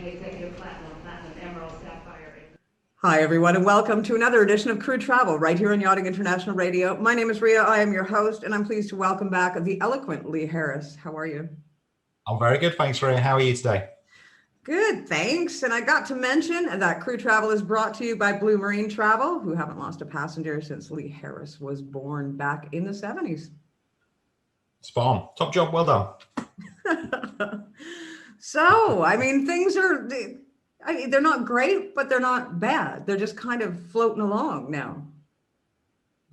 Executive Platinum, Emerald, Sapphire. Hi, everyone, and welcome to another edition of Crew Travel right here on Yachting International Radio. My name is Ria. I am your host, and I'm pleased to welcome back the eloquent Lee Harris. How are you? I'm very good. Thanks, Ria. How are you today? Good, thanks. And I got to mention that Crew Travel is brought to you by Blue Marine Travel, who haven't lost a passenger since Lee Harris was born back in the 70s. Spot on. Top job. Well done. So, I mean, things are, they're not great, but they're not bad. They're just kind of floating along now.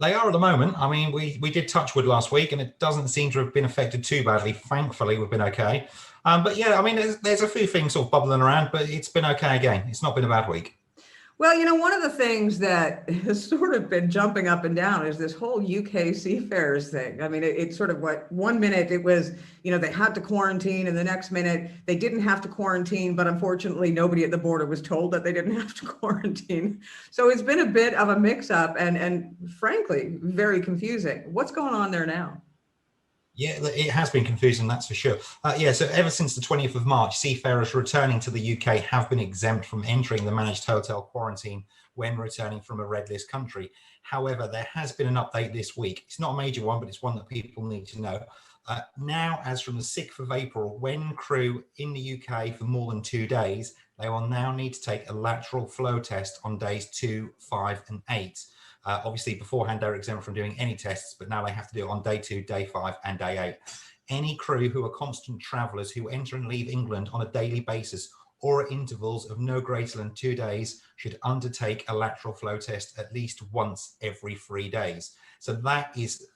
They are at the moment. I mean, we did touch wood last week, and it doesn't seem to have been affected too badly. Thankfully, we've been okay. But yeah, I mean, there's a few things sort of bubbling around, but it's been okay again. It's not been a bad week. Well, you know, one of the things that has sort of been jumping up and down is this whole UK Seafarers thing. I mean, it's sort of what 1 minute it was, you know, they had to quarantine, and the next minute they didn't have to quarantine, but unfortunately nobody at the border was told that they didn't have to quarantine. So it's been a bit of a mix-up and frankly, very confusing. What's going on there now? Yeah, it has been confusing, that's for sure. So ever since the 20th of March, seafarers returning to the UK have been exempt from entering the managed hotel quarantine when returning from a red list country. However, there has been an update this week. It's not a major one, but it's one that people need to know. Now, as from the 6th of April, when crew in the UK for more than 2 days, they will now need to take a lateral flow test on days 2, 5, and 8. Obviously, beforehand, they're exempt from doing any tests, but now they have to do it on day 2, day 5, and day 8. Any crew who are constant travellers who enter and leave England on a daily basis or at intervals of no greater than 2 days should undertake a lateral flow test at least once every 3 days. So that is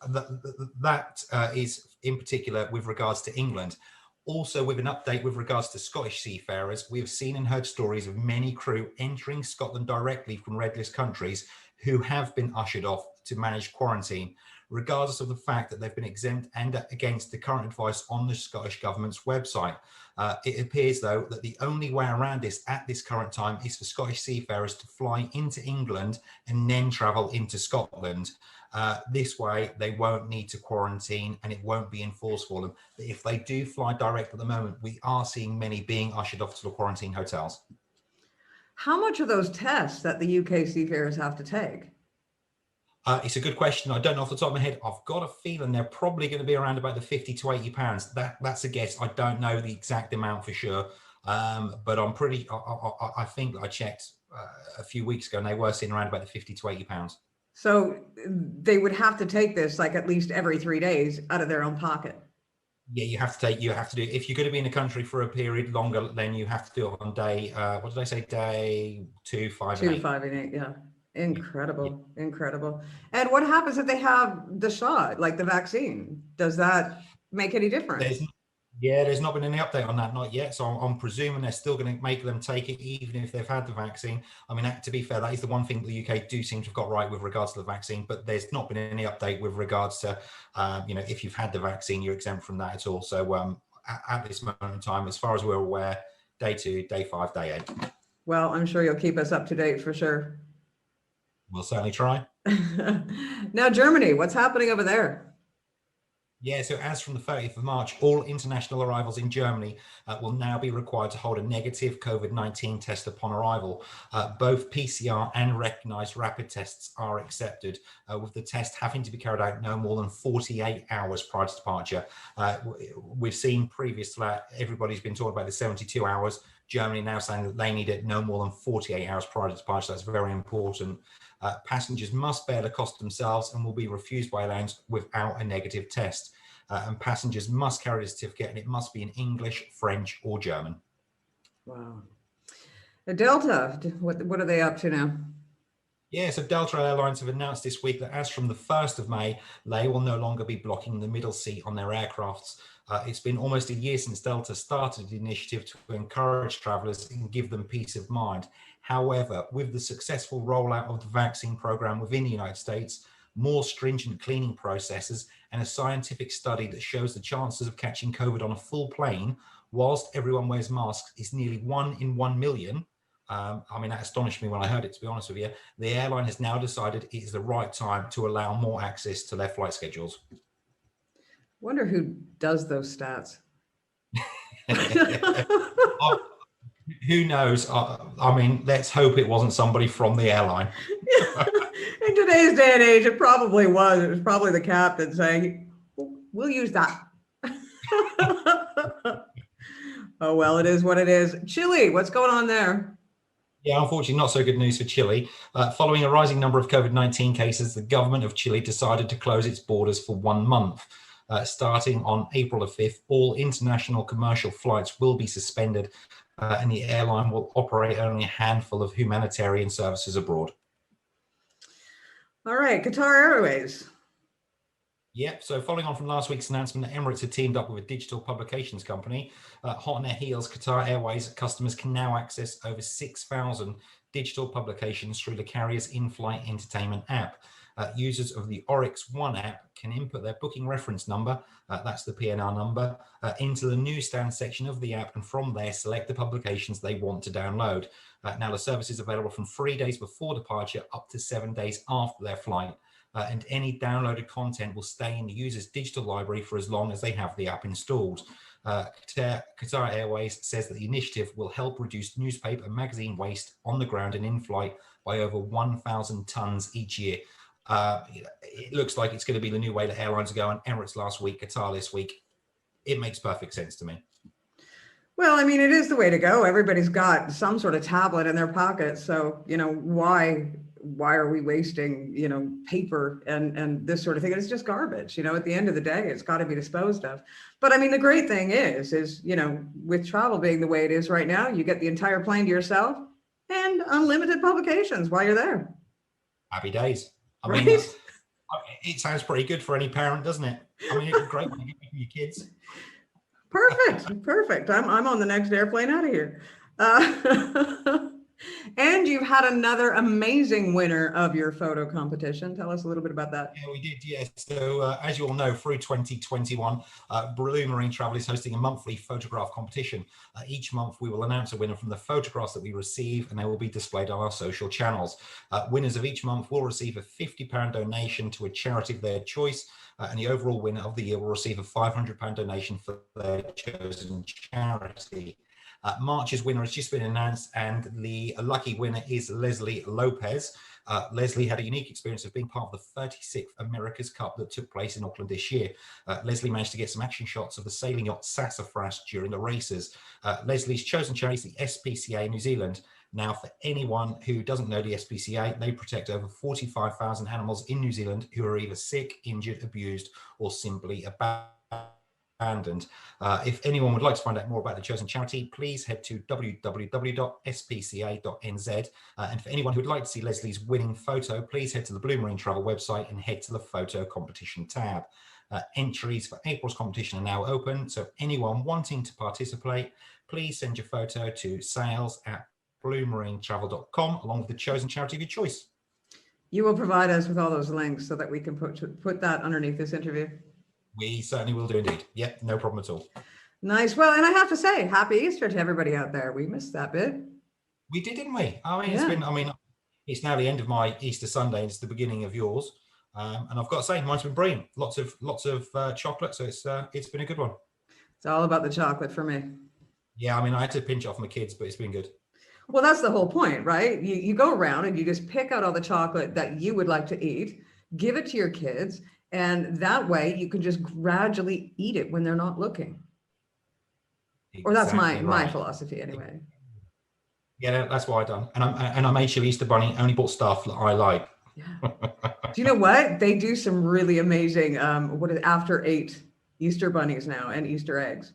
in particular with regards to England. Also, with an update with regards to Scottish seafarers, we have seen and heard stories of many crew entering Scotland directly from red list countries who have been ushered off to manage quarantine, regardless of the fact that they've been exempt and against the current advice on the Scottish Government's website. It appears, though, that the only way around this at this current time is for Scottish seafarers to fly into England and then travel into Scotland. This way, they won't need to quarantine and it won't be enforced for them. But if they do fly direct at the moment, we are seeing many being ushered off to the quarantine hotels. How much are those tests that the UK seafarers have to take? It's a good question. I don't know off the top of my head. I've got a feeling they're probably going to be around about the £50 to £80. That's a guess. I don't know the exact amount for sure. But I think I checked a few weeks ago and they were sitting around about the £50 to £80. So they would have to take this like at least every 3 days out of their own pocket. Yeah, you have to do, if you're going to be in the country for a period longer, then you have to do it on day, what did I say? Day 2, 5, and 8. 2, 5, and 8, yeah. Incredible, yeah. Incredible. And what happens if they have the shot, like the vaccine? Does that make any difference? There's not been any update on that, not yet. So I'm presuming they're still going to make them take it, even if they've had the vaccine. I mean, to be fair, that is the one thing the UK do seem to have got right with regards to the vaccine, but there's not been any update with regards to, if you've had the vaccine, you're exempt from that at all. So at this moment in time, as far as we're aware, day 2, day 5, day 8. Well, I'm sure you'll keep us up to date for sure. We'll certainly try. Now, Germany, what's happening over there? Yeah, so as from the 30th of March, all international arrivals in Germany will now be required to hold a negative COVID-19 test upon arrival. Both PCR and recognised rapid tests are accepted, with the test having to be carried out no more than 48 hours prior to departure. We've seen previous to that, everybody's been talking about the 72 hours. Germany now saying that they need it no more than 48 hours prior to departure. So that's very important. Passengers must bear the cost themselves and will be refused by airlines without a negative test. And passengers must carry the certificate, and it must be in English, French, or German. Wow. Delta, what are they up to now? Yeah, so Delta Airlines have announced this week that as from the 1st of May, they will no longer be blocking the middle seat on their aircrafts. It's been almost a year since Delta started the initiative to encourage travellers and give them peace of mind. However, with the successful rollout of the vaccine program within the United States, more stringent cleaning processes, and a scientific study that shows the chances of catching COVID on a full plane whilst everyone wears masks is nearly 1 in 1 million. I mean, that astonished me when I heard it, to be honest with you. The airline has now decided it is the right time to allow more access to their flight schedules. Wonder who does those stats. Who knows? I mean, let's hope it wasn't somebody from the airline. In today's day and age, it probably was. It was probably the captain saying, we'll use that. Oh, well, it is what it is. Chile, what's going on there? Yeah, unfortunately, not so good news for Chile. Following a rising number of COVID-19 cases, the government of Chile decided to close its borders for 1 month. Starting on April the 5th, all international commercial flights will be suspended, and the airline will operate only a handful of humanitarian services abroad. All right, Qatar Airways. Yep, so following on from last week's announcement that Emirates had teamed up with a digital publications company, hot on their heels, Qatar Airways customers can now access over 6,000 digital publications through the carrier's in-flight entertainment app. Users of the Oryx One app can input their booking reference number, that's the PNR number, into the newsstand section of the app, and from there select the publications they want to download. Now the service is available from 3 days before departure up to 7 days after their flight. And any downloaded content will stay in the user's digital library for as long as they have the app installed. Qatar Airways says that the initiative will help reduce newspaper and magazine waste on the ground and in flight by over 1,000 tons each year. It looks like it's going to be the new way that airlines are going. Emirates last week, Qatar this week. It makes perfect sense to me. Well, I mean, it is the way to go. Everybody's got some sort of tablet in their pocket. So, why are we wasting, paper and this sort of thing? And it's just garbage. At the end of the day, it's got to be disposed of. But I mean, the great thing is, with travel being the way it is right now, you get the entire plane to yourself and unlimited publications while you're there. Happy days. I Right? mean, it sounds pretty good for any parent, doesn't it? I mean, it's great when you get your kids. Perfect. I'm on the next airplane out of here. And you've had another amazing winner of your photo competition. Tell us a little bit about that. Yeah, we did. Yeah. So as you all know, through 2021, Blue Marine Travel is hosting a monthly photograph competition. Each month, we will announce a winner from the photographs that we receive, and they will be displayed on our social channels. Winners of each month will receive a £50 donation to a charity of their choice, and the overall winner of the year will receive a £500 donation for their chosen charity. March's winner has just been announced, and the lucky winner is Leslie Lopez. Leslie had a unique experience of being part of the 36th America's Cup that took place in Auckland this year. Leslie managed to get some action shots of the sailing yacht Sassafras during the races. Leslie's chosen charity is the SPCA New Zealand. Now, for anyone who doesn't know the SPCA, they protect over 45,000 animals in New Zealand who are either sick, injured, abused, or simply abandoned. If anyone would like to find out more about the chosen charity, please head to www.spca.nz. And for anyone who would like to see Leslie's winning photo, please head to the Blue Marine Travel website and head to the photo competition tab. Entries for April's competition are now open, so anyone wanting to participate, please send your photo to sales@bluemarinetravel.com along with the chosen charity of your choice. You will provide us with all those links so that we can put that underneath this interview. We certainly will do indeed. Yep, no problem at all. Nice. Well, and I have to say, happy Easter to everybody out there. We missed that bit. We did, didn't we? I mean, Yeah. it's now the end of my Easter Sunday, and it's the beginning of yours. And I've got to say, mine's been brilliant. Lots of chocolate, so it's been a good one. It's all about the chocolate for me. Yeah, I mean, I had to pinch off my kids, but it's been good. Well, that's the whole point, right? You go around and you just pick out all the chocolate that you would like to eat, give it to your kids, and that way you can just gradually eat it when they're not looking. Or that's Exactly my right. philosophy anyway. Yeah, that's what I done. And I made sure Easter Bunny only bought stuff that I like. Yeah. Do you know what? They do some really amazing, after 8 Easter bunnies now and Easter eggs.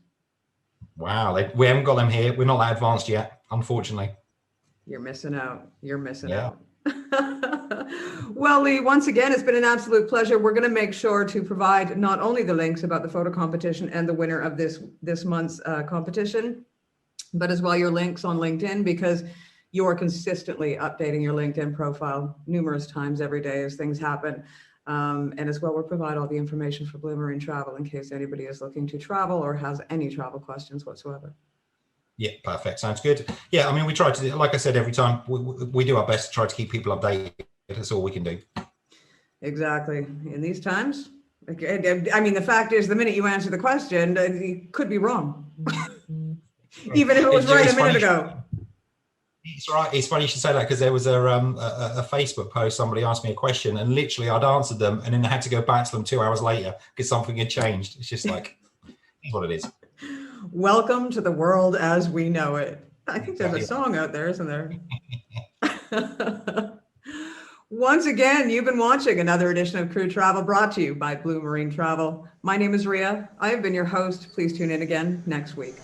Wow, we haven't got them here. We're not that advanced yet, unfortunately. You're missing out. You're missing Yeah. out. Well, Lee, once again, it's been an absolute pleasure. We're going to make sure to provide not only the links about the photo competition and the winner of this month's competition, but as well your links on LinkedIn, because you are consistently updating your LinkedIn profile numerous times every day as things happen. And as well, we'll provide all the information for Blue Marine Travel in case anybody is looking to travel or has any travel questions whatsoever. Yeah, perfect. Sounds good. Yeah, I mean, we try to, like I said, every time we do our best to try to keep people updated. That's all we can do. Exactly. In these times, I mean, the fact is, the minute you answer the question, you could be wrong. Even if it was right a minute ago. It's right. It's funny you should say that, because there was a Facebook post. Somebody asked me a question, and literally I'd answered them, and then I had to go back to them 2 hours later because something had changed. It's just like, it's what it is. Welcome to the world as we know it. I think there's a song out there, isn't there? Once again, you've been watching another edition of Crew Travel, brought to you by Blue Marine Travel. My name is Ria. I have been your host. Please tune in again next week.